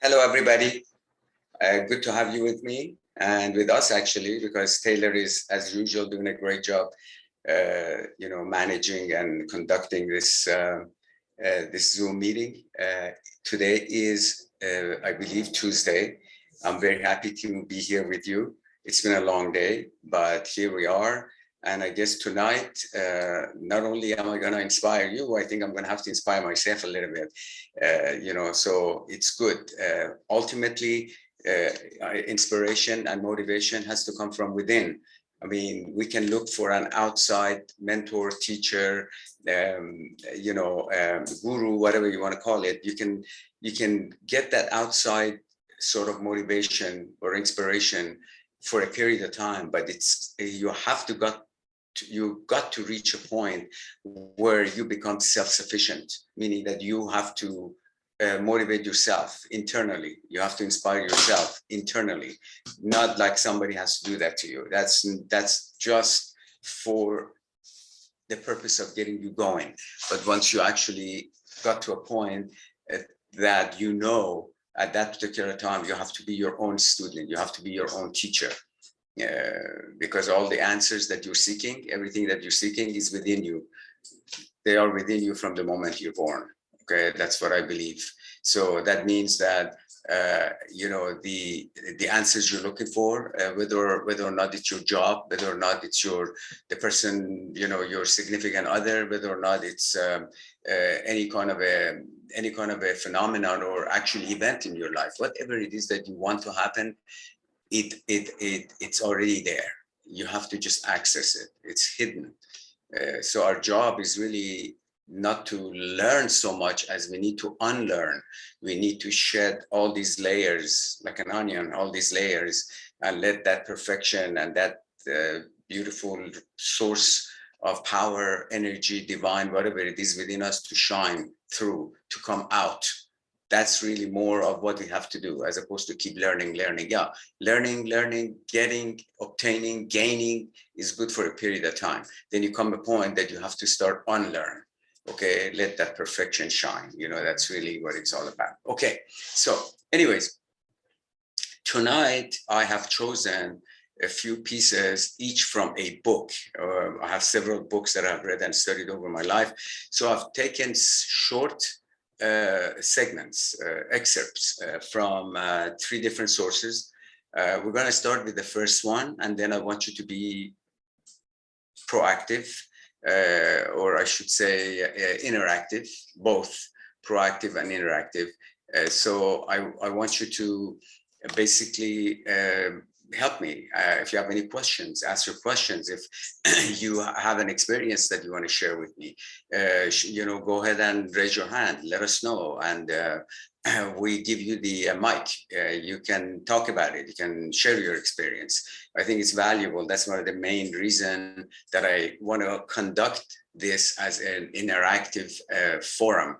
Hello, everybody. Good to have you with me and with us, actually, because Taylor is, as usual, doing a great job, managing and conducting this Zoom meeting. Today is, I believe, Tuesday. I'm very happy to be here with you. It's been a long day, but here we are. And I guess tonight, not only am I going to inspire you, I think I'm going to have to inspire myself a little bit. So it's good. Ultimately, inspiration and motivation has to come from within. I mean, we can look for an outside mentor, teacher, guru, whatever you want to call it. You can get that outside sort of motivation or inspiration for a period of time, but you got to reach a point where you become self-sufficient, meaning that you have to motivate yourself internally. You have to inspire yourself internally, not like somebody has to do that to you. That's just for the purpose of getting you going. But once you actually got to a point that at that particular time, you have to be your own student, you have to be your own teacher. Because all the answers that you're seeking, everything that you're seeking is within you. They are within you from the moment you're born. Okay, that's what I believe. So that means that the answers you're looking for, whether or not it's your job, whether or not it's the person, your significant other, whether or not it's any kind of a phenomenon or actually event in your life, whatever it is that you want to happen, it's already there. You have to just access it. It's hidden. So our job is really not to learn so much as we need to unlearn. We need to shed all these layers, like an onion, all these layers, and let that perfection and that beautiful source of power, energy, divine, whatever it is within us to shine through, to come out. That's really more of what we have to do, as opposed to keep learning. Yeah, learning, getting, obtaining, gaining is good for a period of time. Then you come to a point that you have to start unlearn. Okay, let that perfection shine. That's really what it's all about. Okay, so anyways, tonight I have chosen a few pieces, each from a book. I have several books that I've read and studied over my life. So I've taken short segments, excerpts from 3 different sources. We're going to start with the first one, and then I want you to be proactive, or I should say interactive, both proactive and interactive. So I want you to basically help me. If you have any questions, ask your questions. If you have an experience that you want to share with me, go ahead and raise your hand. Let us know. And we give you the mic. You can talk about it. You can share your experience. I think it's valuable. That's one of the main reasons that I want to conduct this as an interactive forum,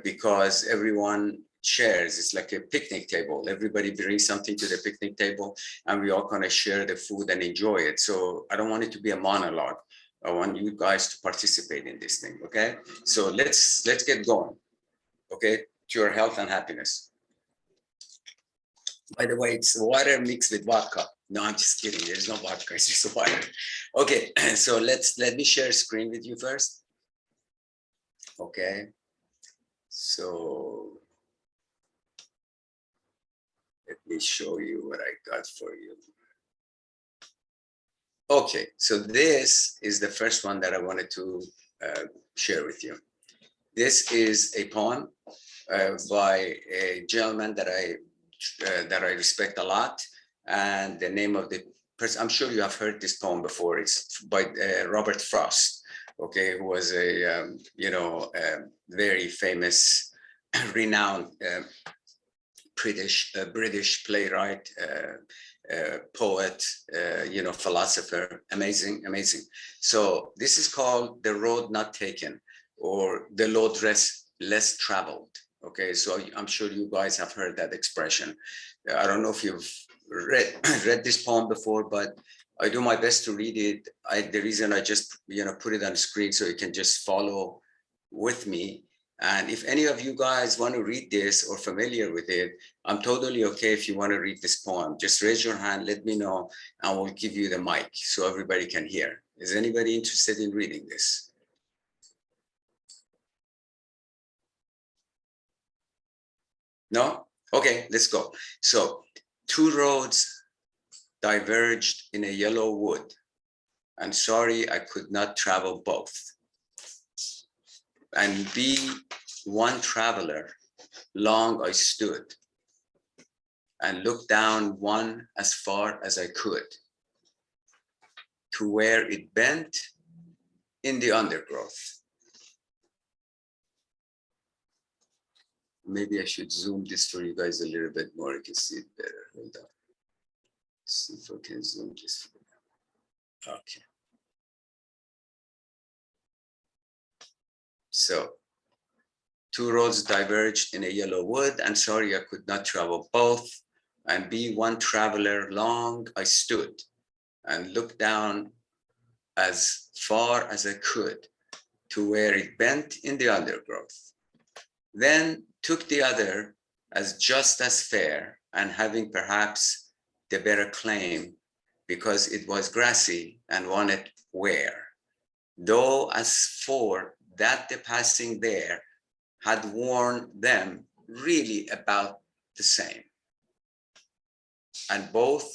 because everyone shares. It's like a picnic table. Everybody brings something to the picnic table, and we all kind of share the food and enjoy it. So I don't want it to be a monologue. I want you guys to participate in this thing. Okay, so let's get going. Okay, to your health and happiness. By the way, it's water mixed with vodka. No, I'm just kidding. There's no vodka. It's just water. Okay, so let me share screen with you first. Okay, so let me show you what I got for you. Okay, so this is the first one that I wanted to share with you. This is a poem by a gentleman that I respect a lot, and the name of the person, I'm sure you have heard this poem before. It's by Robert Frost. Okay, who was a very famous, renowned British playwright, poet, philosopher. Amazing. So this is called The Road Not Taken, or The Road Less Traveled. Okay, so I'm sure you guys have heard that expression. I don't know if you've read this poem before, but I do my best to read it. The reason I just put it on the screen so you can just follow with me And if any of you guys want to read this or familiar with it, I'm totally okay if you want to read this poem. Just raise your hand, let me know, and we'll give you the mic so everybody can hear. Is anybody interested in reading this? No? Okay, let's go. So, two roads diverged in a yellow wood. I'm sorry I could not travel both. And be one traveler, long I stood and looked down one as far as I could to where it bent in the undergrowth. Maybe I should zoom this for you guys a little bit more. You can see it better. Hold on. See if I can zoom this. Okay. So, two roads diverged in a yellow wood, and sorry I could not travel both. And be one traveler, long I stood and looked down as far as I could to where it bent in the undergrowth. Then took the other as just as fair, and having perhaps the better claim, because it was grassy and wanted wear. Though as for that the passing there had worn them really about the same. And both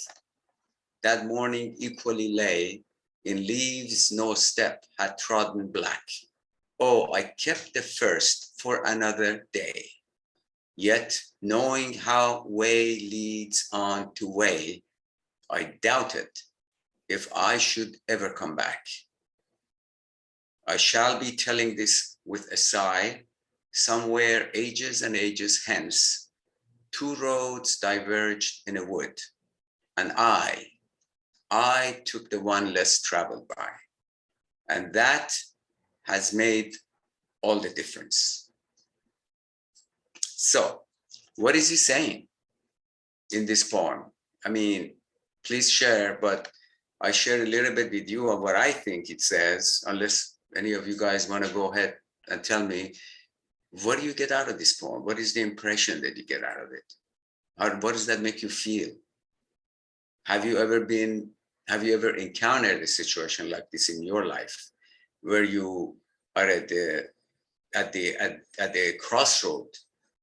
that morning equally lay in leaves no step had trodden black. Oh, I kept the first for another day. Yet knowing how way leads on to way, I doubted if I should ever come back. I shall be telling this with a sigh, somewhere ages and ages hence, two roads diverged in a wood, and I took the one less traveled by. And that has made all the difference. So, what is he saying in this poem? I mean, please share, but I share a little bit with you of what I think it says, unless any of you guys want to go ahead and tell me, what do you get out of this poem? What is the impression that you get out of it? What does that make you feel? Have you ever encountered a situation like this in your life, where you are at the crossroad,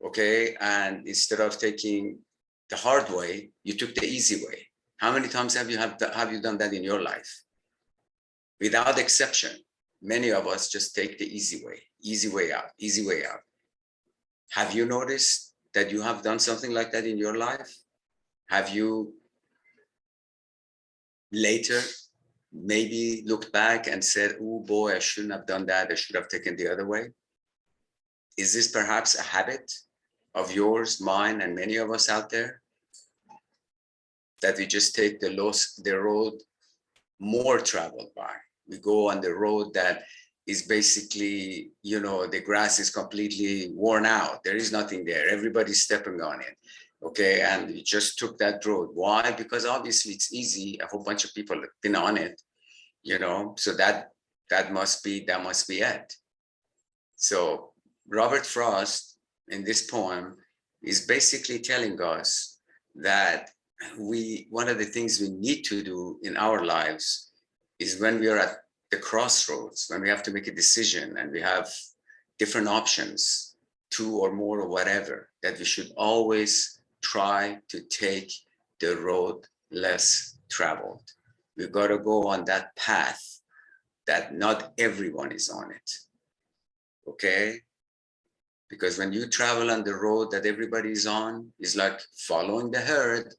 okay, and instead of taking the hard way, you took the easy way? How many times have you done that in your life? Without exception, many of us just take the easy way out, easy way out. Have you noticed that you have done something like that in your life? Have you later maybe looked back and said, oh boy, I shouldn't have done that. I should have taken the other way? Is this perhaps a habit of yours, mine, and many of us out there, that we just take the road more traveled by? We go on the road that is basically, the grass is completely worn out. There is nothing there. Everybody's stepping on it. Okay, and we just took that road. Why? Because obviously it's easy. A whole bunch of people have been on it, so that must be it. So Robert Frost in this poem is basically telling us that one of the things we need to do in our lives is, when we are at the crossroads, when we have to make a decision and we have different options, two or more or whatever, that we should always try to take the road less traveled. We've got to go on that path that not everyone is on it. Okay? Because when you travel on the road that everybody is on, it's like following the herd.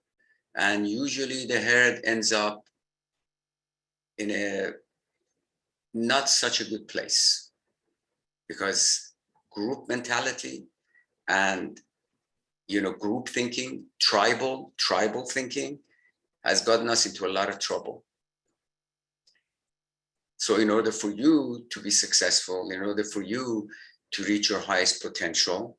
And usually the herd ends up in a not such a good place, because group mentality and group thinking, tribal thinking, has gotten us into a lot of trouble. So in order for you to be successful, in order for you to reach your highest potential,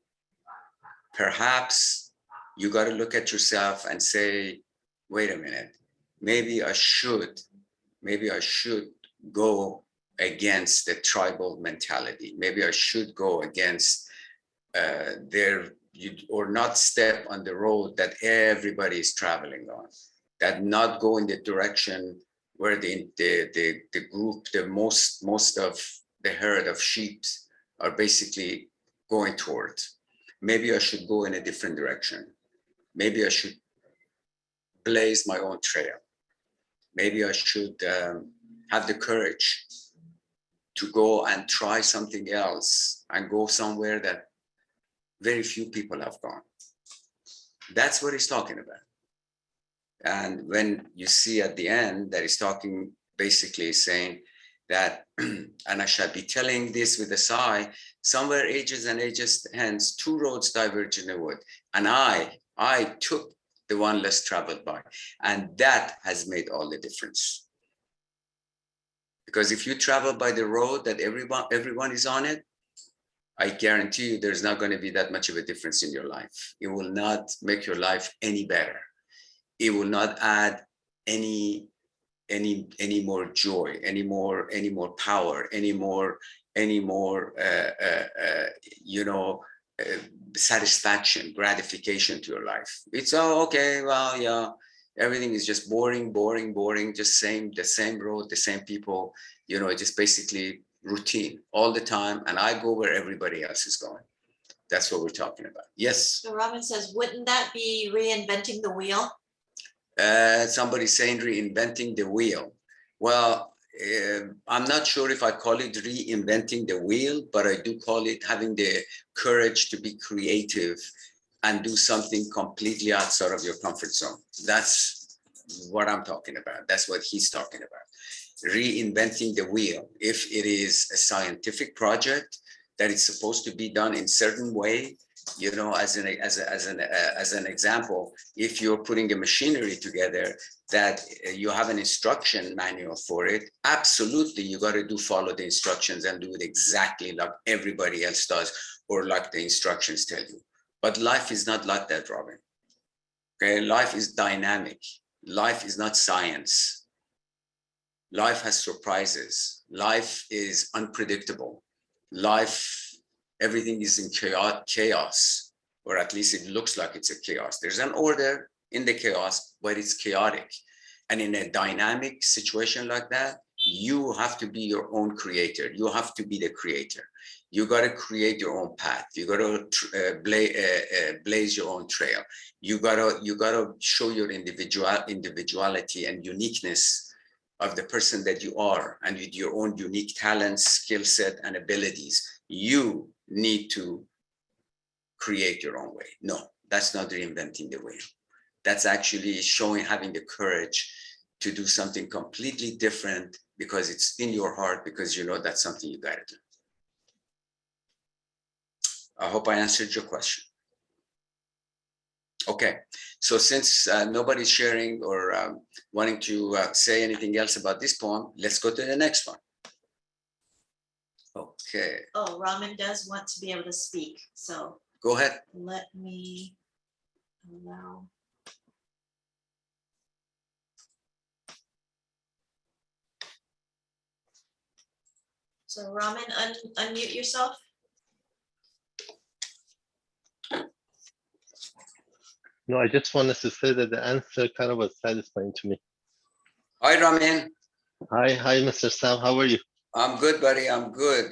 perhaps you got to look at yourself and say, wait a minute, maybe I should go against the tribal mentality. Maybe I should go against or not step on the road that everybody is traveling on, that not go in the direction where the group, the most of the herd of sheep are basically going towards. Maybe I should go in a different direction. Maybe I should blaze my own trail. Maybe I should have the courage to go and try something else and go somewhere that very few people have gone. That's what he's talking about. And when you see at the end that he's talking, basically saying that, and I shall be telling this with a sigh, somewhere ages and ages hence, two roads diverge in the wood. And I took the one less traveled by. And that has made all the difference. Because if you travel by the road that everyone is on it, I guarantee you there's not going to be that much of a difference in your life. It will not make your life any better. It will not add any more joy, any more power, any more satisfaction, gratification to your life. It's okay, well, yeah, everything is just boring, just the same road, the same people, just basically routine all the time. And I go where everybody else is going. That's what we're talking about. Yes. So Robin says, wouldn't that be reinventing the wheel? Somebody's saying reinventing the wheel. Well, I'm not sure if I call it reinventing the wheel, but I do call it having the courage to be creative and do something completely outside of your comfort zone. That's what I'm talking about. That's what he's talking about. Reinventing the wheel. If it is a scientific project that is supposed to be done in certain way, as an example, if you're putting a machinery together that you have an instruction manual for it, absolutely you got to follow the instructions and do it exactly like everybody else does, or like the instructions tell you. But life is not like that, Robin. Okay, life is dynamic. Life is not science. Life has surprises. Life is unpredictable. Life, everything is in chaos, or at least it looks like it's a chaos. There's an order in the chaos, but it's chaotic. And in a dynamic situation like that, you have to be your own creator. You have to be the creator. You got to create your own path. You got to blaze your own trail. You got to show your individuality and uniqueness of the person that you are, and with your own unique talents, skill set, and abilities. You need to create your own way. No, that's not reinventing the wheel. That's actually having the courage to do something completely different because it's in your heart, because that's something you gotta do. I hope I answered your question. Okay, so since nobody's sharing or wanting to say anything else about this poem, let's go to the next one. Okay. Oh, Raman does want to be able to speak, so go ahead. Let me allow. So Raman, unmute yourself. No, I just wanted to say that the answer kind of was satisfying to me. Hi, Ramin. Hi, Mr. Sam. How are you? I'm good, buddy. I'm good.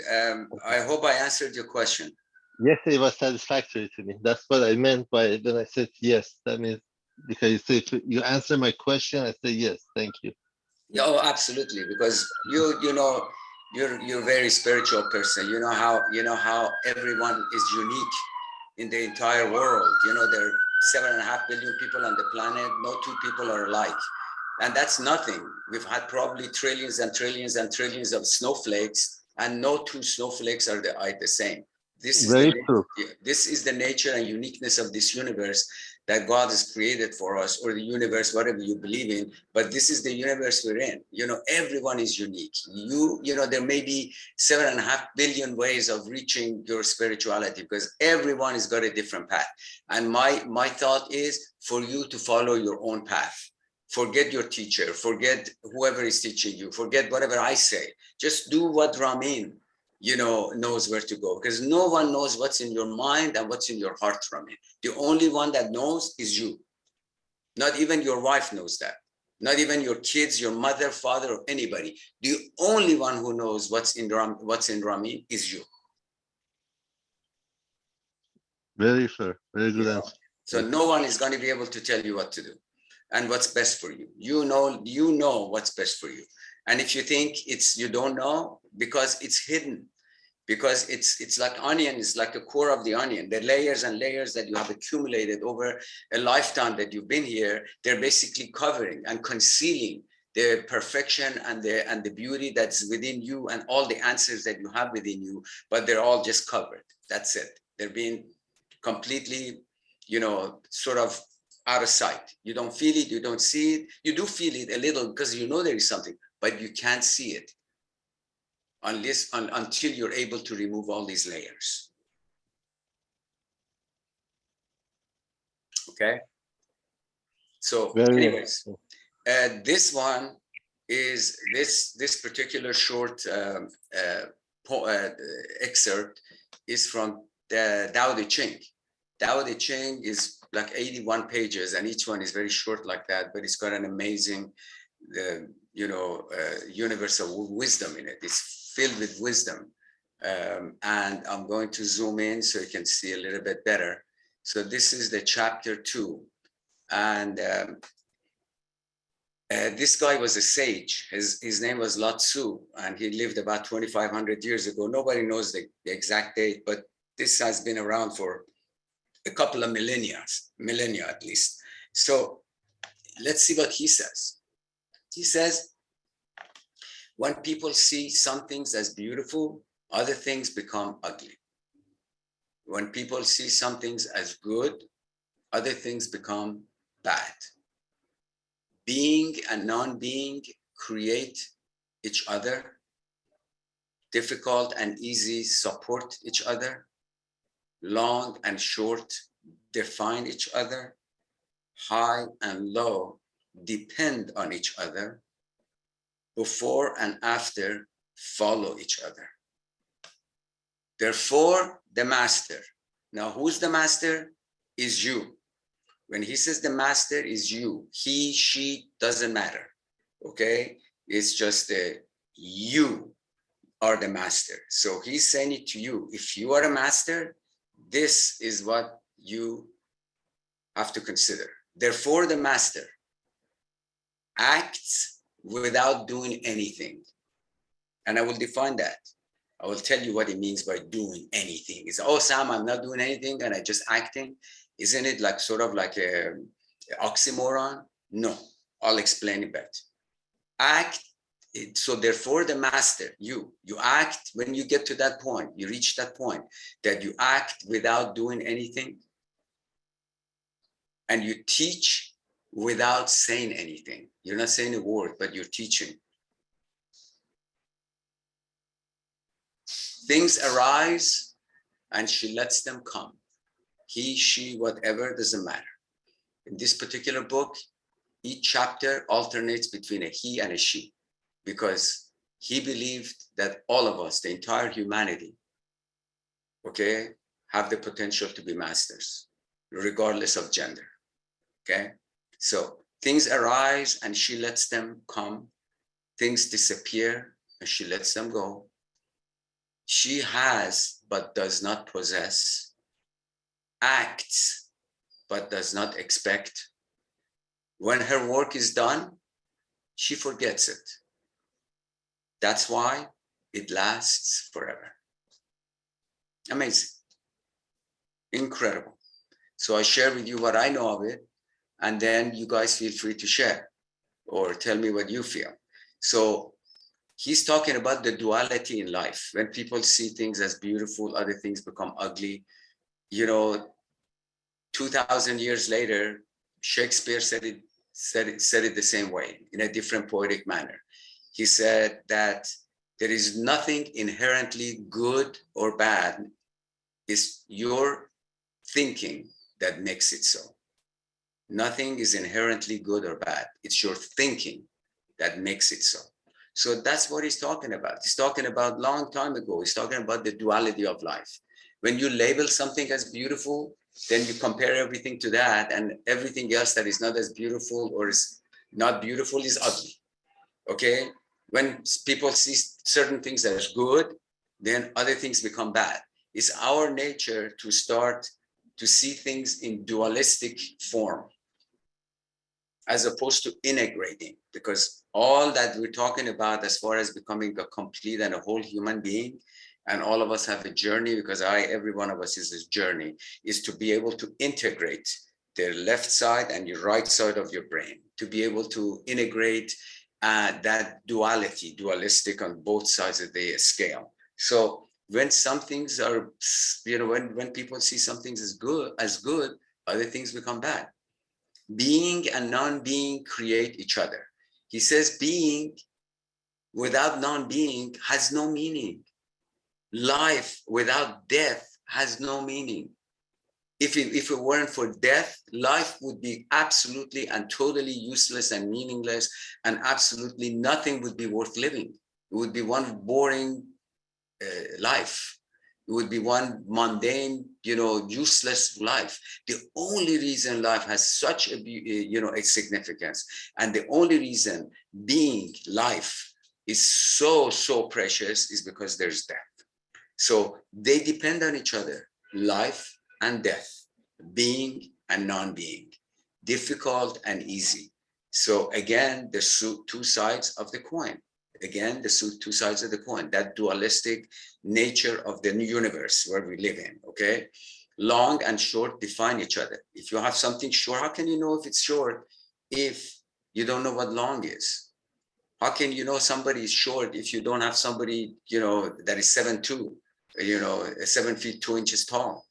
I hope I answered your question. Yes, it was satisfactory to me. That's what I meant by when I said yes. That means because you say you answer my question, I say yes. Thank you. Yeah, oh, absolutely. Because you're a very spiritual person. You know how everyone is unique in the entire world. There are 7.5 billion people on the planet. No two people are alike. And that's nothing. We've had probably trillions and trillions and trillions of snowflakes, and no two snowflakes are the same. This is the nature and uniqueness of this universe that God has created for us, or the universe, whatever you believe in. But this is the universe we're in. Everyone is unique. There may be 7.5 billion ways of reaching your spirituality, because everyone has got a different path. And my thought is for you to follow your own path. Forget your teacher, forget whoever is teaching you, forget whatever I say. Just do what Ramin, knows where to go, because no one knows what's in your mind and what's in your heart from it. The only one that knows is you. Not even your wife knows that. Not even your kids, your mother, father, or anybody. The only one who knows what's in Ramin is you. Very fair. Very good Yeah. answer. So no one is going to be able to tell you what to do and what's best for you. You know what's best for you. And if you think you don't know, because it's hidden, because it's like onion, it's like the core of the onion. The layers and layers that you have accumulated over a lifetime that you've been here, they're basically covering and concealing the perfection and the beauty that's within you and all the answers that you have within you, but they're all just covered. That's it. They're being completely, sort of out of sight. You don't feel it, you don't see it. You do feel it a little because you know there is something, but you can't see it until you're able to remove all these layers. Okay. So anyways, this one is this particular short excerpt is from the Tao Te Ching. Tao Te Ching is like 81 pages, and each one is very short like that, but it's got an amazing, universal wisdom in it. It's filled with wisdom. And I'm going to zoom in so you can see a little bit better. So this is the chapter 2. And this guy was a sage. His name was Lao Tzu, and he lived about 2,500 years ago. Nobody knows the exact date, but this has been around for a couple of millennia at least. So let's see what he says. He says, when people see some things as beautiful, other things become ugly. When people see some things as good, other things become bad. Being and non-being create each other. Difficult and easy support each other. Long and short define each other. High and low depend on each other. Before and after follow each other. Therefore, the master. Now, who's the master? Is you. When he says the master is you, he, she, doesn't matter. Okay? It's just you are the master. So he's saying it to you. If you are a master, this is what you have to consider. Therefore, the master acts without doing anything. And I will define that. I will tell you what it means by doing anything. It's, oh, Sam, I'm not doing anything and I just acting. Isn't it like sort of like a oxymoron? No, I'll explain it better. Act. So therefore the master, you act when you get to that point, you reach that point that you act without doing anything, and you teach without saying anything. You're not saying a word, but you're teaching. Things arise and she lets them come. He, she, whatever, doesn't matter. In this particular book, each chapter alternates between a he and a she, because he believed that all of us, the entire humanity, okay, have the potential to be masters, regardless of gender. Okay, so things arise and she lets them come. Things disappear and she lets them go. She has but does not possess, acts but does not expect. When her work is done, she forgets it. That's why it lasts forever. Amazing. Incredible. So I share with you what I know of it, and then you guys feel free to share or tell me what you feel. So he's talking about the duality in life. When people see things as beautiful, other things become ugly. 2,000 years later, Shakespeare said it the same way in a different poetic manner. He said that there is nothing inherently good or bad. It's your thinking that makes it so. Nothing is inherently good or bad. It's your thinking that makes it so. So that's what he's talking about. He's talking about long time ago. He's talking about the duality of life. When you label something as beautiful, then you compare everything to that, and everything else that is not as beautiful or is not beautiful is ugly. Okay? When people see certain things as good, then other things become bad. It's our nature to start to see things in dualistic form as opposed to integrating, because all that we're talking about as far as becoming a complete and a whole human being, and all of us have a journey, because every one of us is this journey, is to be able to integrate the left side and your right side of your brain, to be able to integrate that dualistic on both sides of the scale. So when some things are, when people see some things as good, other things become bad. Being and non-being create each other. He says being without non-being has no meaning. Life without death has no meaning. If it weren't for death, life would be absolutely and totally useless and meaningless, and absolutely nothing would be worth living. It would be one boring life. It would be one mundane, useless life. The only reason life has such a significance, and the only reason being life is so precious, is because there's death. So they depend on each other, life and death, being and non-being, difficult and easy. So again, the two sides of the coin. Again, the two sides of the coin, that dualistic nature of the universe where we live in, okay? Long and short define each other. If you have something short, how can you know if it's short if you don't know what long is? How can you know somebody is short if you don't have somebody, that is 7'2", 7 feet 2 inches tall?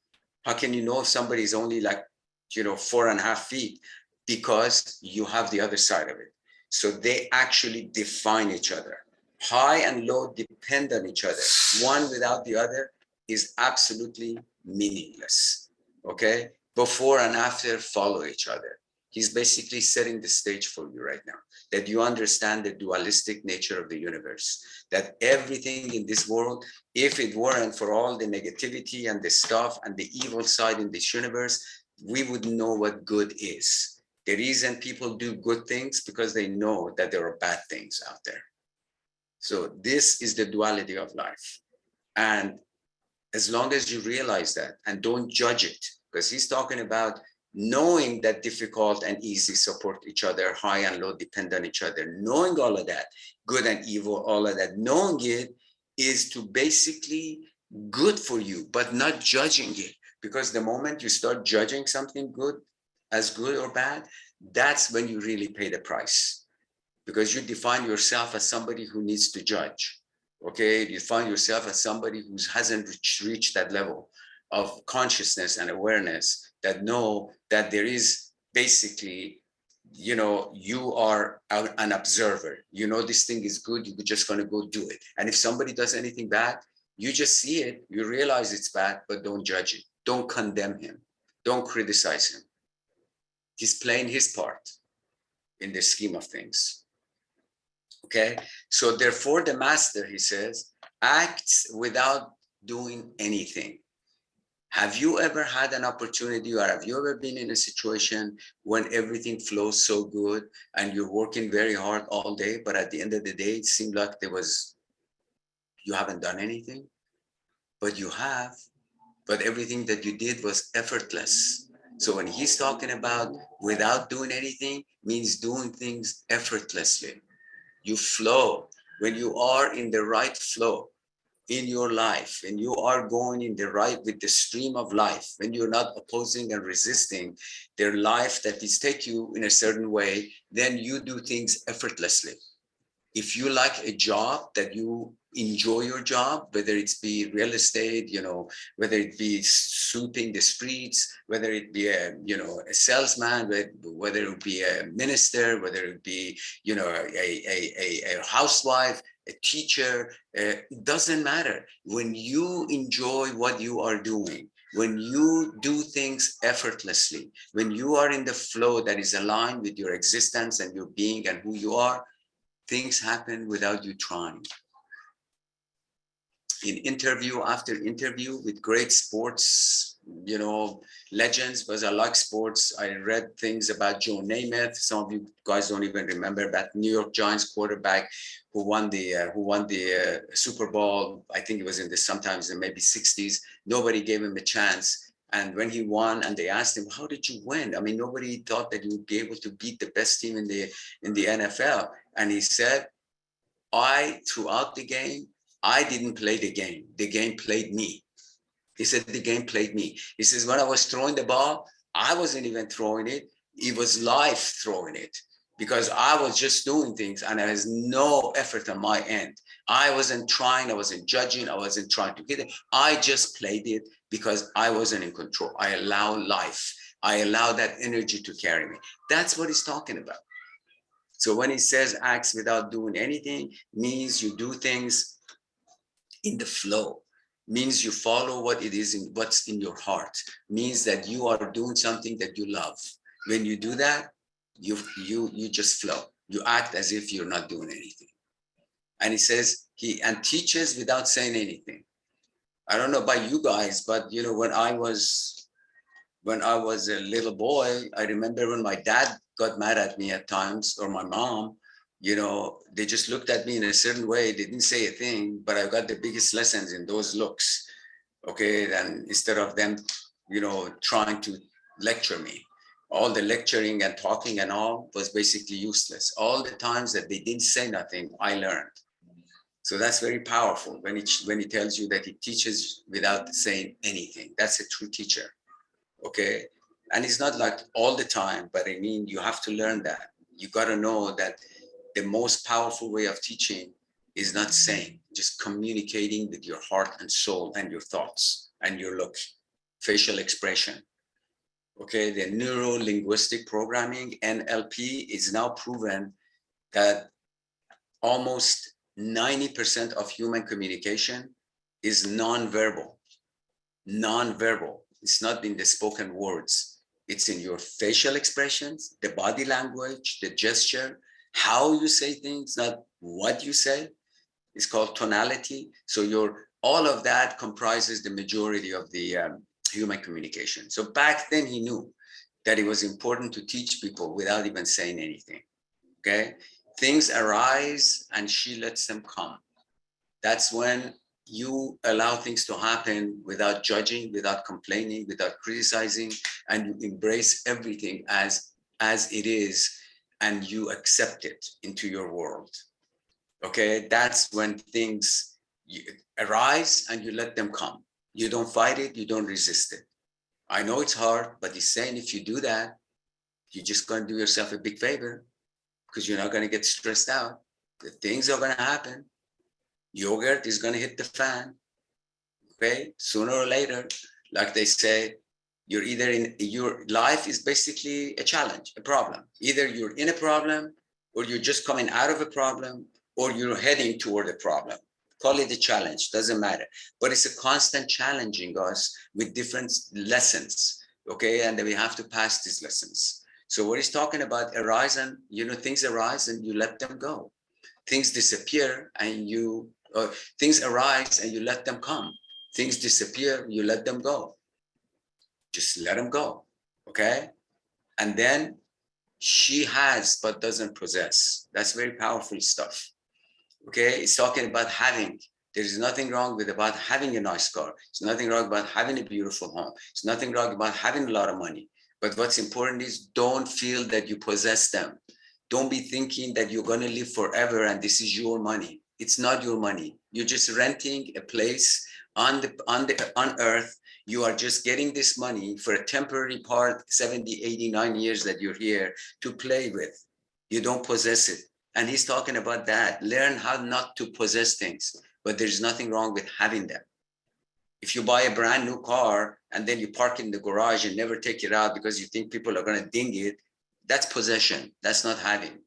How can you know if somebody is only like, 4.5 feet? Because you have the other side of it. So they actually define each other. High and low depend on each other. One without the other is absolutely meaningless. Okay? Before and after follow each other. He's basically setting the stage for you right now, that you understand the dualistic nature of the universe, that everything in this world, if it weren't for all the negativity and the stuff and the evil side in this universe, we wouldn't know what good is. The reason people do good things because they know that there are bad things out there. So this is the duality of life. And as long as you realize that and don't judge it, because he's talking about knowing that difficult and easy support each other, high and low depend on each other, knowing all of that, good and evil, all of that, knowing it is to basically good for you, but not judging it. Because the moment you start judging something good as good or bad, that's when you really pay the price. Because you define yourself as somebody who needs to judge. Okay, you find yourself as somebody who hasn't reached that level of consciousness and awareness, that know that there is basically, you are an observer. This thing is good, you're just going to go do it. And if somebody does anything bad, you just see it, you realize it's bad, but don't judge it. Don't condemn him. Don't criticize him. He's playing his part in the scheme of things. Okay, so therefore the master, he says, acts without doing anything. Have you ever had an opportunity, or have you ever been in a situation when everything flows so good and you're working very hard all day, but at the end of the day, it seemed like you haven't done anything? But you have, but everything that you did was effortless. So when he's talking about without doing anything, means doing things effortlessly. You flow. When you are in the right flow in your life, and you are going in the right with the stream of life, when you're not opposing and resisting their life that is take you in a certain way, then you do things effortlessly. If you like a job that you enjoy your job, whether it's be real estate, whether it be sweeping the streets, whether it be a salesman, whether it be a minister, whether it be, a housewife, a teacher, it doesn't matter. When you enjoy what you are doing, when you do things effortlessly, when you are in the flow that is aligned with your existence and your being and who you are, things happen without you trying. In interview after interview with great sports, legends, because I like sports. I read things about Joe Namath. Some of you guys don't even remember that New York Giants quarterback who won the Super Bowl. I think it was in the sometimes in maybe 60s. Nobody gave him a chance. And when he won, and they asked him, "How did you win?" I mean, nobody thought that you would be able to beat the best team in the NFL. And he said, throughout the game, I didn't play the game. The game played me. He said, the game played me. He says, when I was throwing the ball, I wasn't even throwing it. It was life throwing it, because I was just doing things and there was no effort on my end. I wasn't trying. I wasn't judging. I wasn't trying to get it. I just played it because I wasn't in control. I allow life. I allow that energy to carry me. That's what he's talking about. So when he says acts without doing anything, means you do things in the flow, means you follow what's in your heart, means that you are doing something that you love. When you do that, you just flow. You act as if you're not doing anything. And he says and teaches without saying anything. I don't know about you guys, but when I was a little boy, I remember when my dad got mad at me at times, or my mom, they just looked at me in a certain way. They didn't say a thing, but I got the biggest lessons in those looks. Okay. Then instead of them, trying to lecture me, all the lecturing and talking and all was basically useless. All the times that they didn't say nothing, I learned. So that's very powerful when he tells you that he teaches without saying anything. That's a true teacher. Okay. And it's not like all the time, but I mean, you have to learn that. You got to know that the most powerful way of teaching is not saying, just communicating with your heart and soul and your thoughts and your look, facial expression. Okay. The neuro-linguistic programming, NLP, is now proven that almost 90% of human communication is non-verbal. Non-verbal. It's not in the spoken words. It's in your facial expressions, the body language, the gesture, how you say things, not what you say. It's called tonality. So all of that comprises the majority of the human communication. So back then he knew that it was important to teach people without even saying anything. Okay. Things arise and she lets them come. That's when you allow things to happen without judging, without complaining, without criticizing, and you embrace everything as it is, and you accept it into your world. Okay, that's when things arise and you let them come. You don't fight it, you don't resist it. I know it's hard, but he's saying if you do that, you're just going to do yourself a big favor, because you're not going to get stressed out. The things are going to happen. Yogurt is going to hit the fan. Okay, sooner or later, like they say, your life is basically a challenge, a problem. Either you're in a problem, or you're just coming out of a problem, or you're heading toward a problem. Call it a challenge, doesn't matter. But it's a constant challenging us with different lessons. Okay, and then we have to pass these lessons. So what he's talking about, things arise and you let them go. Things disappear and things arise and you let them come. Things disappear, you let them go. Just let them go. Okay. And then she has but doesn't possess. That's very powerful stuff. Okay. It's talking about having. There's nothing wrong about having a nice car. There's nothing wrong about having a beautiful home. There's nothing wrong about having a lot of money. But what's important is don't feel that you possess them. Don't be thinking that you're going to live forever and this is your money. It's not your money. You're just renting a place on earth. You are just getting this money for a temporary part, 70, 89 years that you're here to play with. You don't possess it. And he's talking about that. Learn how not to possess things, but there's nothing wrong with having them. If you buy a brand new car and then you park in the garage and never take it out because you think people are going to ding it, that's possession. That's not having.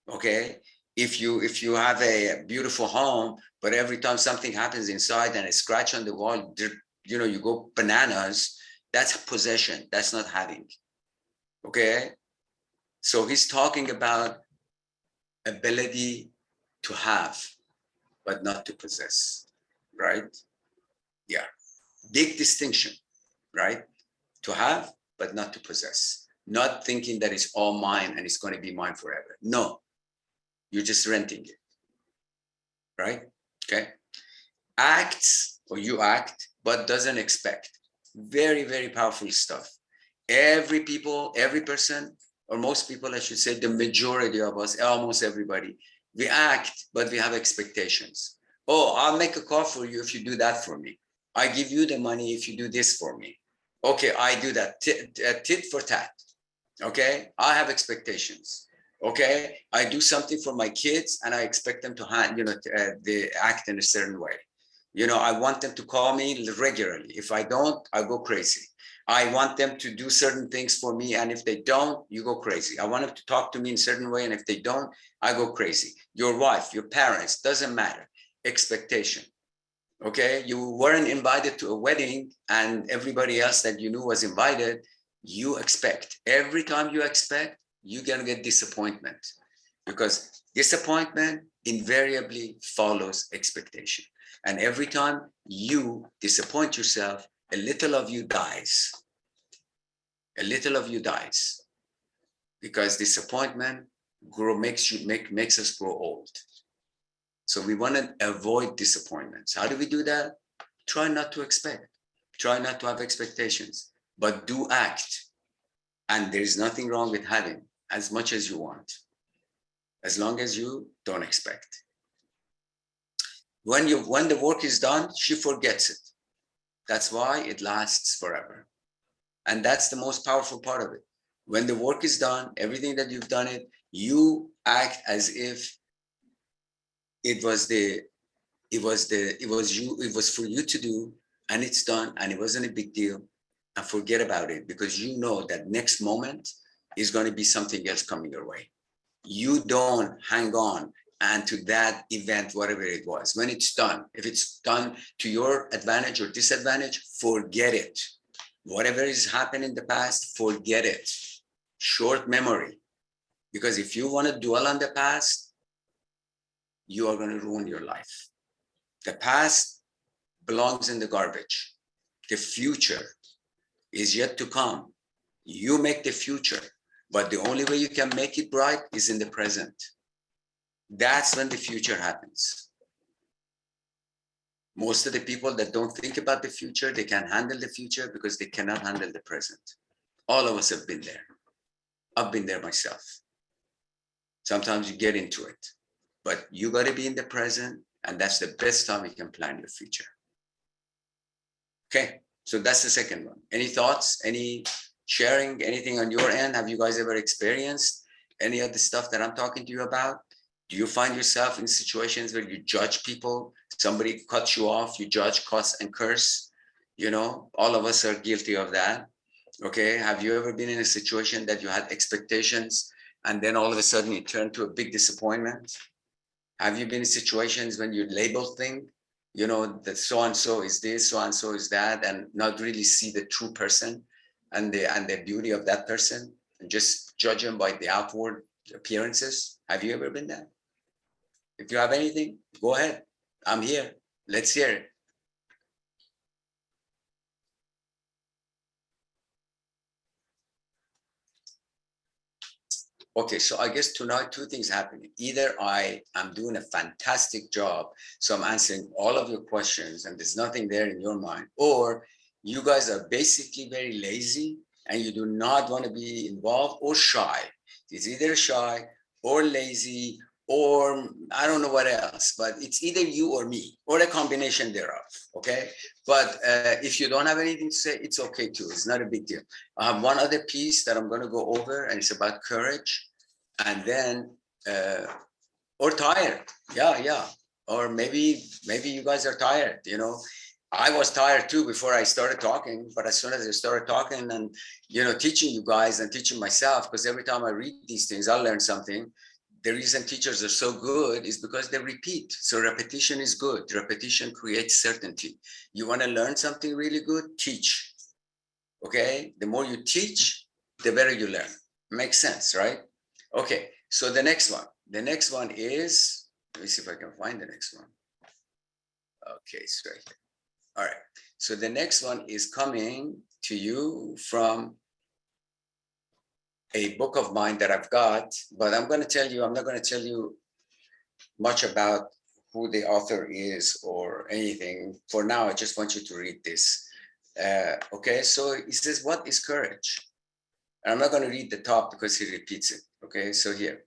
Okay. If you have a beautiful home, but every time something happens inside and a scratch on the wall, you go bananas, that's possession. That's not having. Okay. So he's talking about ability to have, but not to possess, right? Yeah, big distinction, right? To have, but not to possess. Not thinking that it's all mine and it's going to be mine forever. No, you're just renting it, right? Okay. Acts, or you act, but doesn't expect. Very, very powerful stuff. Every people, every person, or most people, I should say, the majority of us, almost everybody, we act, but we have expectations. Oh, I'll make a call for you if you do that for me. I give you the money if you do this for me. Okay, I do that. Tit for tat. Okay, I have expectations. Okay, I do something for my kids and I expect them to they act in a certain way. I want them to call me regularly. If I don't, I go crazy. I want them to do certain things for me, and if they don't, you go crazy. I want them to talk to me in a certain way, and if they don't, I go crazy. Your wife, your parents, doesn't matter. Expectation. Okay, you weren't invited to a wedding and everybody else that you knew was invited. You expect. Every time you expect, you're going to get disappointment, because disappointment invariably follows expectation. And every time you disappoint yourself, a little of you dies. A little of you dies, because disappointment makes us grow old. So we want to avoid disappointments. How do we do that? Try not to expect. Try not to have expectations, but do act. And there's nothing wrong with having as much as you want, as long as you don't expect. When the work is done, she forgets it. That's why it lasts forever. And that's the most powerful part of it. When the work is done, everything that you've done it, you act as if it was for you to do, and it's done, and it wasn't a big deal, and forget about it, because you know that next moment is going to be something else coming your way. You don't hang on and to that event, whatever it was. When it's done, if it's done to your advantage or disadvantage, forget it. Whatever has happened in the past, forget it. Short memory. Because if you want to dwell on the past, you are going to ruin your life. The past belongs in the garbage. The future is yet to come. You make the future, but the only way you can make it bright is in the present. That's when the future happens. Most of the people that don't think about the future, they can't handle the future because they cannot handle the present. All of us have been there. I've been there myself. Sometimes you get into it, but you got to be in the present, and that's the best time you can plan your future. Okay, so that's the second one. Any thoughts, any sharing, anything on your end? Have you guys ever experienced any of the stuff that I'm talking to you about? Do you find yourself in situations where you judge people? Somebody cuts you off, you judge, cuss, and curse. All of us are guilty of that. Okay, have you ever been in a situation that you had expectations and then all of a sudden it turned to a big disappointment? Have you been in situations when you label things, that so-and-so is this, so-and-so is that, and not really see the true person and the beauty of that person, and just judge them by the outward appearances? Have you ever been there? If you have anything, go ahead. I'm here. Let's hear it. Okay, so I guess tonight, two things happening. Either I am doing a fantastic job, so I'm answering all of your questions and there's nothing there in your mind, or you guys are basically very lazy and you do not want to be involved, or shy. It's either shy or lazy, or I don't know what else, but it's either you or me, or a combination thereof, okay? But if you don't have anything to say, it's okay too. It's not a big deal. I have one other piece that I'm going to go over, and it's about courage. And then, or tired. Yeah. Or maybe you guys are tired, I was tired too before I started talking, but as soon as I started talking and, teaching you guys and teaching myself, because every time I read these things, I learn something. The reason teachers are so good is because they repeat. So repetition is good. Repetition creates certainty. You want to learn something really good? Teach. Okay. The more you teach, the better you learn. Makes sense, right? Okay. So the next one, the next one is, let me see if I can find the next one. Okay, it's right here. All right. So the next one is coming to you from a book of mine that I've got, but I'm going to tell you, I'm not going to tell you much about who the author is or anything. For now, I just want you to read this. Okay, so he says, what is courage? And I'm not going to read the top because he repeats it. Okay, so here,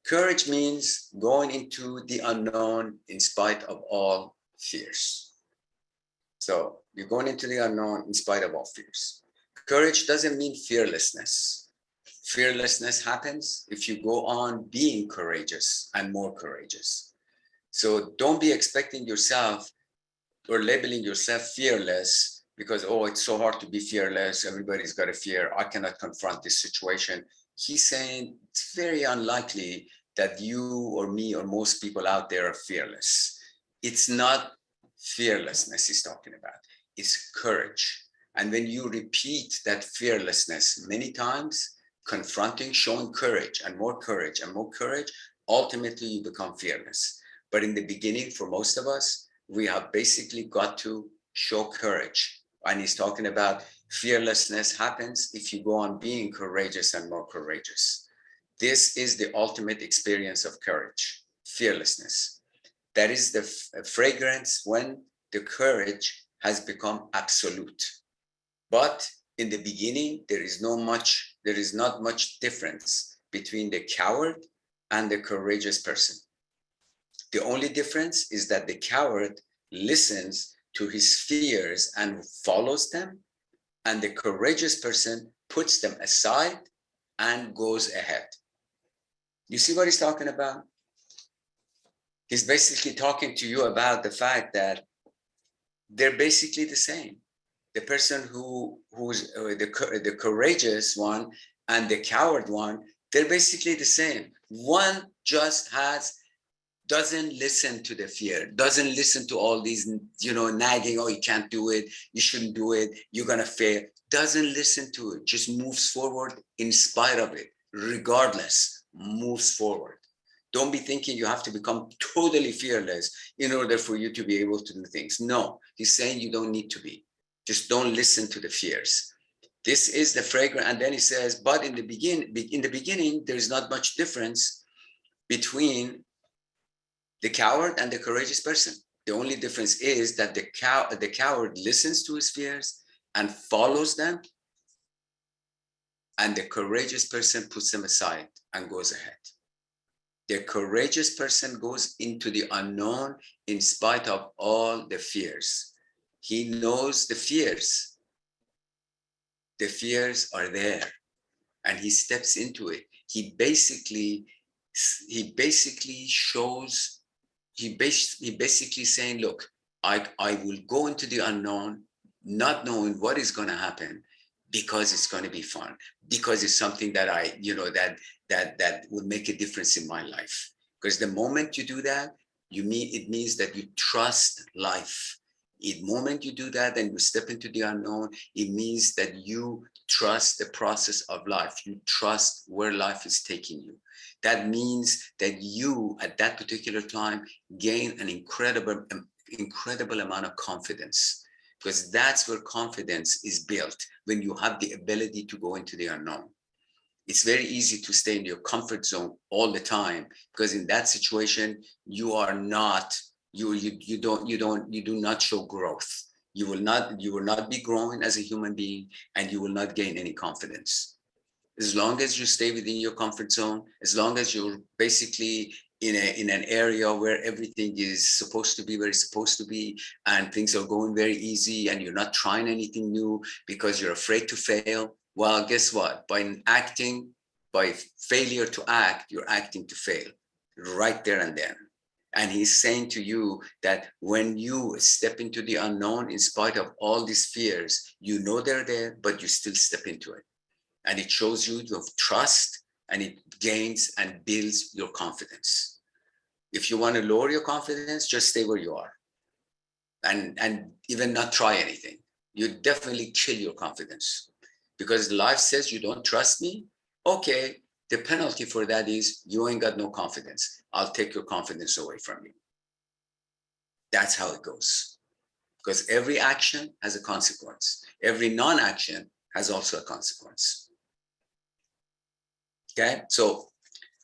courage means going into the unknown in spite of all fears. So you're going into the unknown in spite of all fears. Courage doesn't mean fearlessness. Fearlessness happens if you go on being courageous and more courageous. So don't be expecting yourself or labeling yourself fearless because, oh, it's so hard to be fearless. Everybody's got a fear. I cannot confront this situation. He's saying it's very unlikely that you or me or most people out there are fearless. It's not fearlessness he's talking about. It's courage. And when you repeat that fearlessness many times, confronting, showing courage and more courage and more courage, ultimately you become fearless. But in the beginning, for most of us, we have basically got to show courage. And he's talking about fearlessness happens if you go on being courageous and more courageous. This is the ultimate experience of courage, fearlessness. That is the fragrance when the courage has become absolute. But in the beginning, there is not much difference between the coward and the courageous person. The only difference is that the coward listens to his fears and follows them, and the courageous person puts them aside and goes ahead. You see what he's talking about? He's basically talking to you about the fact that they're basically the same. The person who's the courageous one and the coward one, they're basically the same. One just doesn't listen to the fear, doesn't listen to all these, nagging, oh, you can't do it, you shouldn't do it, you're gonna fail. Doesn't listen to it, just moves forward in spite of it, regardless, moves forward. Don't be thinking you have to become totally fearless in order for you to be able to do things. No, he's saying you don't need to be. Just don't listen to the fears. This is the fragrance. And then he says, but in the beginning, there's not much difference between the coward and the courageous person. The only difference is that the coward listens to his fears and follows them, and the courageous person puts them aside and goes ahead. The courageous person goes into the unknown in spite of all the fears. He knows the fears. The fears are there, and he steps into it. He basically shows. He basically saying, look, I will go into the unknown, not knowing what is going to happen, because it's going to be fun, because it's something that that will make a difference in my life. Because the moment you do that, it means that you trust life. The moment you do that and you step into the unknown, it means that you trust the process of life. You trust where life is taking you. That means that you, at that particular time, gain an incredible amount of confidence, because that's where confidence is built, when you have the ability to go into the unknown. It's very easy to stay in your comfort zone all the time, because in that situation, you do not show growth. You will not be growing as a human being, and you will not gain any confidence. As long as you stay within your comfort zone, as long as you're basically in an area where everything is supposed to be where it's supposed to be, and things are going very easy, and you're not trying anything new because you're afraid to fail, well, guess what? By failure to act, you're acting to fail right there and then. And he's saying to you that when you step into the unknown, in spite of all these fears, you know they're there, but you still step into it. And it shows you the trust, and it gains and builds your confidence. If you want to lower your confidence, just stay where you are and even not try anything. You definitely kill your confidence, because life says you don't trust me. Okay, the penalty for that is you ain't got no confidence. I'll take your confidence away from you. That's how it goes. Because every action has a consequence. Every non-action has also a consequence. Okay, so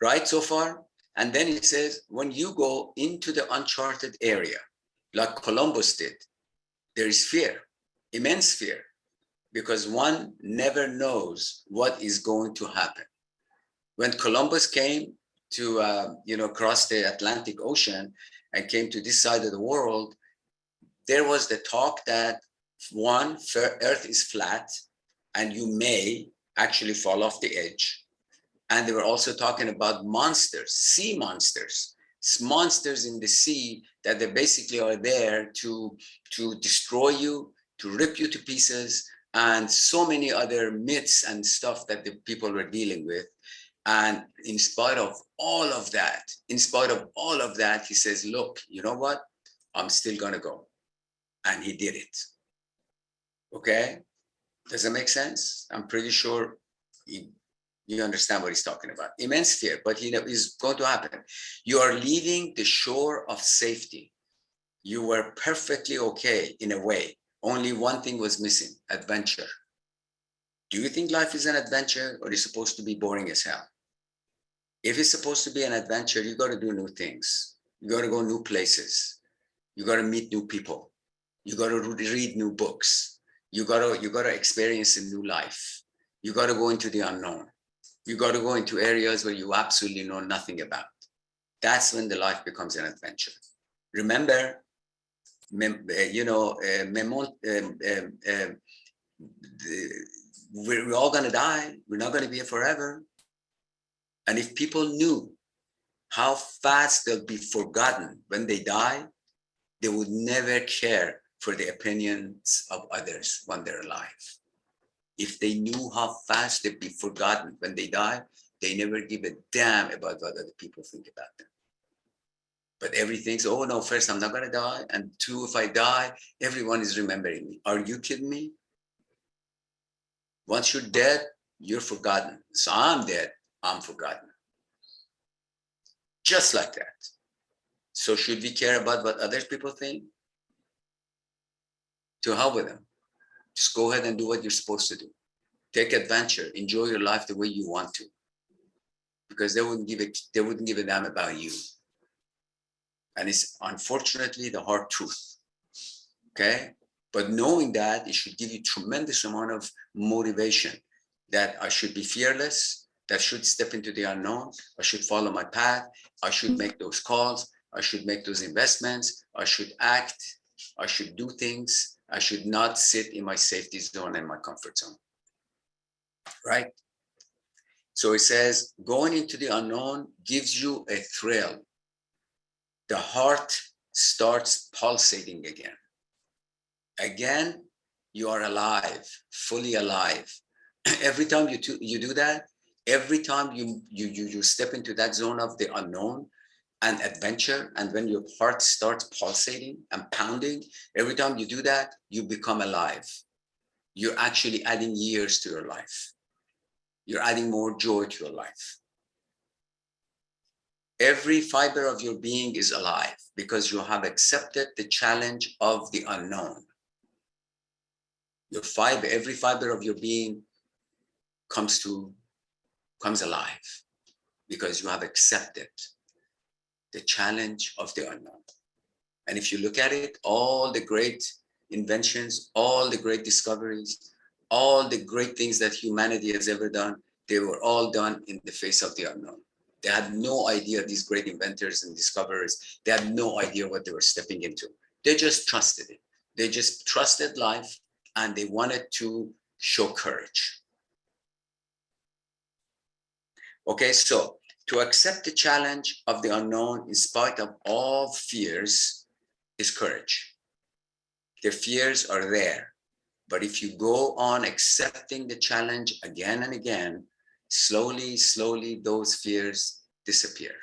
right so far? And then it says, when you go into the uncharted area, like Columbus did, there is fear, immense fear, because one never knows what is going to happen. When Columbus came to, cross the Atlantic Ocean and came to this side of the world, there was the talk that one, Earth is flat and you may actually fall off the edge. And they were also talking about monsters, sea monsters, monsters in the sea that they basically are there to destroy you, to rip you to pieces, and so many other myths and stuff that the people were dealing with. And in spite of all of that, he says, look, you know what? I'm still gonna go. And he did it. Okay? Does that make sense? I'm pretty sure you understand what he's talking about. Immense fear, but is going to happen. You are leaving the shore of safety. You were perfectly okay in a way. Only one thing was missing: adventure. Do you think life is an adventure, or is it supposed to be boring as hell? If it's supposed to be an adventure, you got to do new things. You got to go new places. You got to meet new people. You got to read new books. You got to experience a new life. You got to go into the unknown. You got to go into areas where you absolutely know nothing about. That's when the life becomes an adventure. Remember, we're all going to die. We're not going to be here forever. And if people knew how fast they'll be forgotten when they die, they would never care for the opinions of others when they're alive. If they knew how fast they'd be forgotten when they die, they never give a damn about what other people think about them. But everything's, oh no, first, I'm not gonna die. And two, if I die, everyone is remembering me. Are you kidding me? Once you're dead, you're forgotten. So I'm dead, I'm forgotten. Just like that. So should we care about what other people think? To hell with them. Just go ahead and do what you're supposed to do. Take adventure, enjoy your life the way you want to. Because they wouldn't give a damn about you. And it's unfortunately the hard truth. Okay? But knowing that, it should give you tremendous amount of motivation that I should be fearless, that I should step into the unknown, I should follow my path, I should make those calls, I should make those investments, I should act, I should do things, I should not sit in my safety zone and my comfort zone. Right? So it says, going into the unknown gives you a thrill. The heart starts pulsating again. Again, you are alive, fully alive. Every time you do that, every time you step into that zone of the unknown and adventure, and when your heart starts pulsating and pounding, every time you do that, you become alive. You're actually adding years to your life. You're adding more joy to your life. Every fiber of your being is alive because you have accepted the challenge of the unknown. Every fiber of your being comes alive because you have accepted the challenge of the unknown. And if you look at it, all the great inventions, all the great discoveries, all the great things that humanity has ever done, they were all done in the face of the unknown. They had no idea, these great inventors and discoverers, they had no idea what they were stepping into. They just trusted it. They just trusted life and they wanted to show courage. Okay, so to accept the challenge of the unknown in spite of all fears is courage. The fears are there, but if you go on accepting the challenge again and again, slowly, those fears disappear.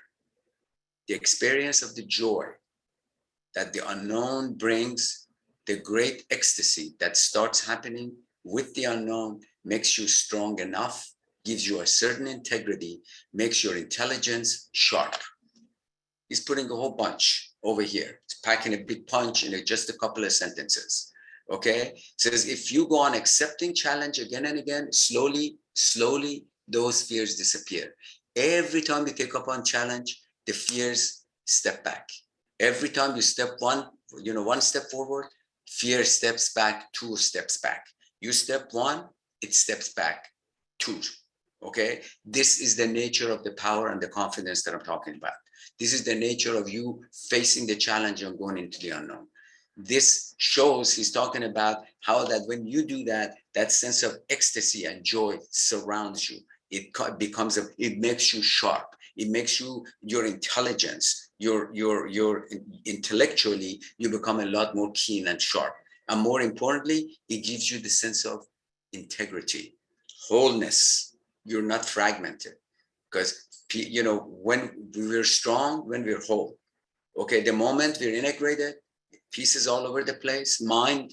The experience of the joy that the unknown brings, the great ecstasy that starts happening with the unknown makes you strong enough gives you a certain integrity, makes your intelligence sharp. He's putting a whole bunch over here. It's packing a big punch in just a couple of sentences. Okay, says if you go on accepting challenge again and again, slowly, those fears disappear. Every time you take up on challenge, the fears step back. Every time you step one step forward, fear steps back, 2 steps back. You step 1, it steps back 2. Okay, this is the nature of the power and the confidence that I'm talking about. This is the nature of you facing the challenge and going into the unknown. This shows he's talking about how that when you do that, that sense of ecstasy and joy surrounds you. It makes you sharp. It makes your intelligence, your intellectually, you become a lot more keen and sharp. And more importantly, it gives you the sense of integrity, wholeness. You're not fragmented, because when we're strong, when we're whole. Okay, the moment we're integrated, pieces all over the place, mind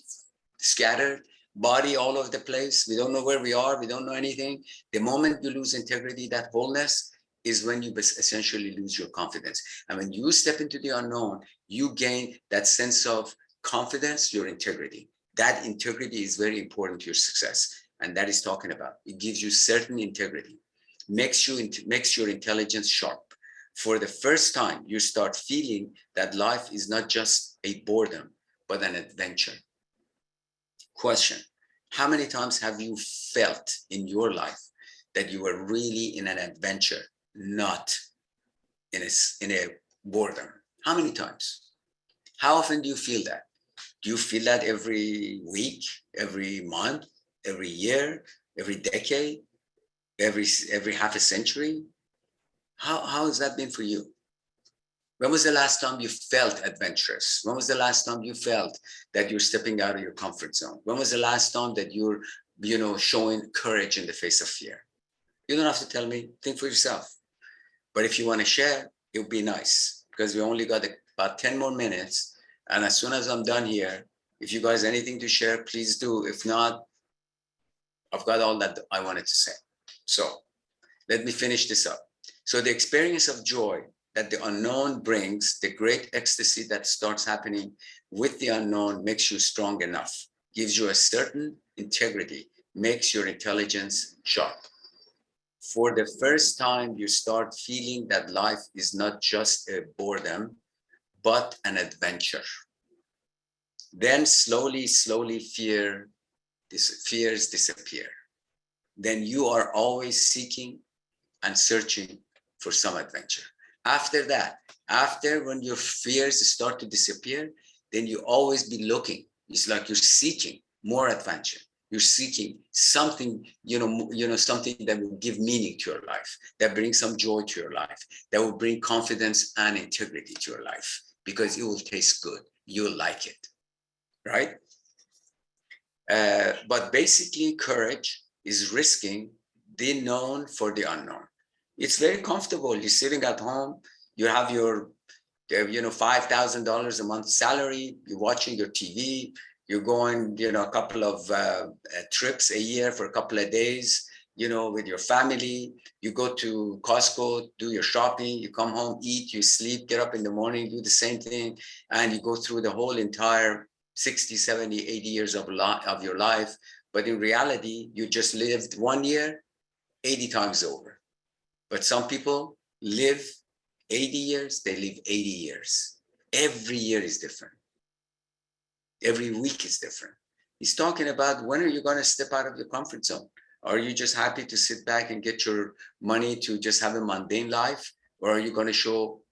scattered, body all over the place, we don't know where we are, we don't know anything. The moment you lose integrity, that wholeness, is when you essentially lose your confidence. And when you step into the unknown, you gain that sense of confidence, your integrity. That integrity is very important to your success. And that is talking about. It gives you certain integrity, makes your intelligence sharp. For the first time, you start feeling that life is not just a boredom, but an adventure. Question: how many times have you felt in your life that you were really in an adventure, not in a boredom? How many times? How often do you feel that? Do you feel that every week, every month, every year, every decade, every half a century? How has that been for you? When was the last time you felt adventurous? When was the last time you felt that you're stepping out of your comfort zone? When was the last time that you're, showing courage in the face of fear? You don't have to tell me, think for yourself. But if you want to share, it would be nice, because we only got about 10 more minutes. And as soon as I'm done here, if you guys have anything to share, please do. If not, I've got all that I wanted to say. So let me finish this up. So the experience of joy that the unknown brings, the great ecstasy that starts happening with the unknown, makes you strong enough, gives you a certain integrity, makes your intelligence sharp. For the first time, you start feeling that life is not just a boredom, but an adventure. Then slowly, fears disappear. Then you are always seeking and searching for some adventure. After that, when your fears start to disappear, then you always be looking. It's like you're seeking more adventure. You're seeking something, something that will give meaning to your life, that brings some joy to your life, that will bring confidence and integrity to your life, because it will taste good. You'll like it, right? But basically, courage is risking the known for the unknown. It's very comfortable. You're sitting at home, you have your, $5,000 a month salary, you're watching your TV, you're going, a couple of trips a year for a couple of days, with your family. You go to Costco, do your shopping, you come home, eat, you sleep, get up in the morning, do the same thing, and you go through the whole entire 60, 70, 80 years of your life. But in reality, you just lived 1 year, 80 times over. But some people live 80 years, they live 80 years. Every year is different. Every week is different. He's talking about, when are you going to step out of your comfort zone? Are you just happy to sit back and get your money to just have a mundane life? Or are you going to show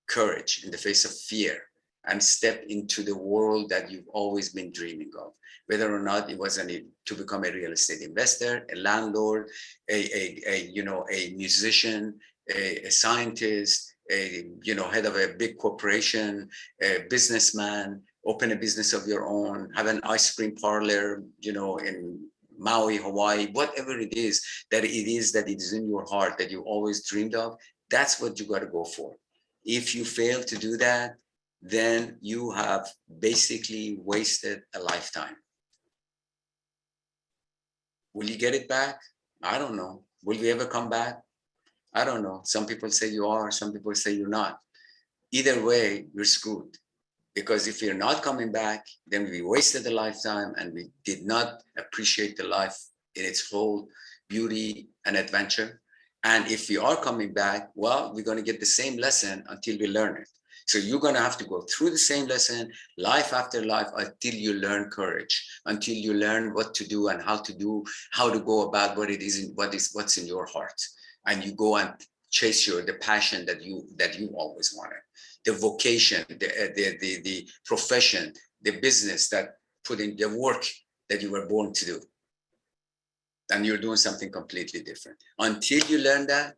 courage in the face of fear and step into the world that you've always been dreaming of? Whether or not it was to become a real estate investor, a landlord, a musician, a scientist, head of a big corporation, a businessman, open a business of your own, have an ice cream parlor, in Maui, Hawaii, whatever it is that is in your heart that you always dreamed of, that's what you got to go for. If you fail to do that, then you have basically wasted a lifetime. Will you get it back? I don't know. Will we ever come back? I don't know. Some people say you are, some people say you're not. Either way, you're screwed. Because if you're not coming back, then we wasted a lifetime and we did not appreciate the life in its whole beauty and adventure. And if we are coming back, well, we're going to get the same lesson until we learn it. So you're going to have to go through the same lesson life after life until you learn courage, until you learn what to do and how to go about what it is, what's in your heart. And you go and chase the passion that you always wanted, the vocation, the profession, the business that put in the work that you were born to do. And you're doing something completely different. Until you learn that,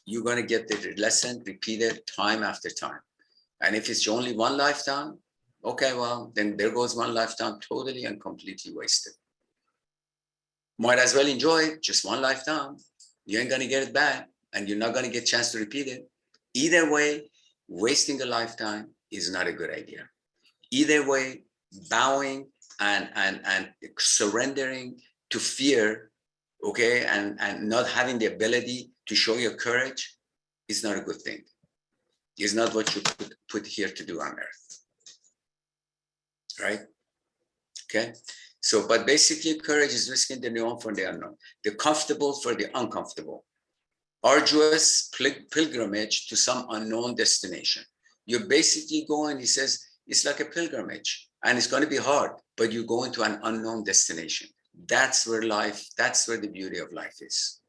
you're going to get the lesson repeated time after time. And if it's only one lifetime, okay, well, then there goes one lifetime totally and completely wasted. Might as well enjoy it, just one lifetime. You ain't going to get it back, and you're not going to get a chance to repeat it. Either way, wasting a lifetime is not a good idea. Either way, bowing and surrendering to fear, okay, and not having the ability to show your courage is not a good thing. It's not what you put here to do on earth, right? Okay, so, but basically courage is risking the known for the unknown, the comfortable for the uncomfortable. Arduous pilgrimage to some unknown destination. You're basically going, he says, it's like a pilgrimage and it's going to be hard, but you're going to an unknown destination. That's where the beauty of life is.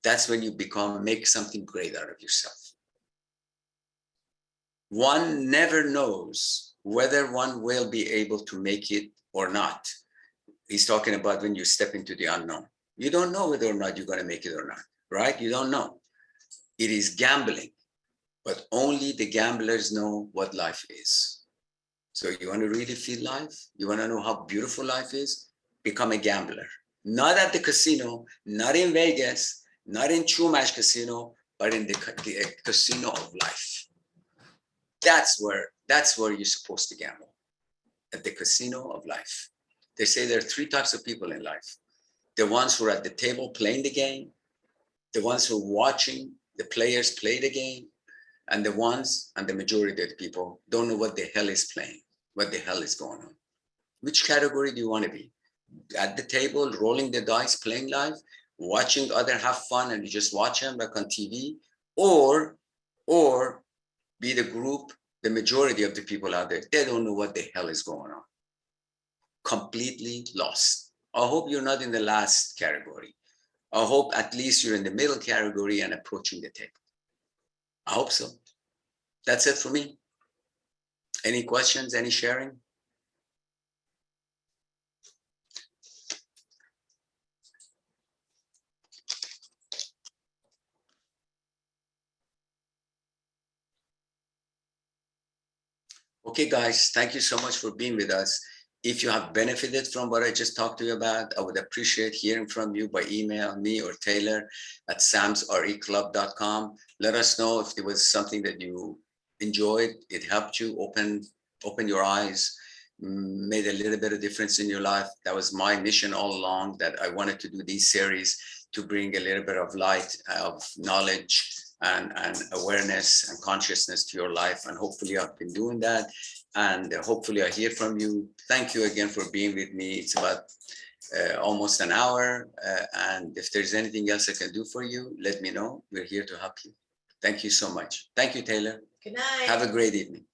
That's when you make something great out of yourself. One never knows whether one will be able to make it or not. He's talking about when you step into the unknown. You don't know whether or not you're going to make it or not, right? You don't know. It is gambling, but only the gamblers know what life is. So you want to really feel life? You want to know how beautiful life is? Become a gambler. Not at the casino, not in Vegas, not in Chumash Casino, but in the casino of life. That's where you're supposed to gamble, at the casino of life. They say there are three types of people in life. The ones who are at the table playing the game, the ones who are watching the players play the game, and the majority of the people don't know what the hell is playing, what the hell is going on. Which category do you want to be? At the table, rolling the dice, playing live, watching others have fun and you just watch them like on TV, or be the group, the majority of the people out there, they don't know what the hell is going on. Completely lost. I hope you're not in the last category. I hope at least you're in the middle category and approaching the table. I hope so. That's it for me. Any questions, any sharing? Okay, guys, thank you so much for being with us. If you have benefited from what I just talked to you about, I would appreciate hearing from you by email, me or Taylor at samsreclub.com. Let us know if there was something that you enjoyed, it helped you open your eyes, made a little bit of difference in your life. That was my mission all along, that I wanted to do these series to bring a little bit of light, of knowledge, and awareness and consciousness to your life. And hopefully I've been doing that. And hopefully I hear from you. Thank you again for being with me. It's about almost an hour. And if there's anything else I can do for you, let me know. We're here to help you. Thank you so much. Thank you, Taylor. Good night. Have a great evening.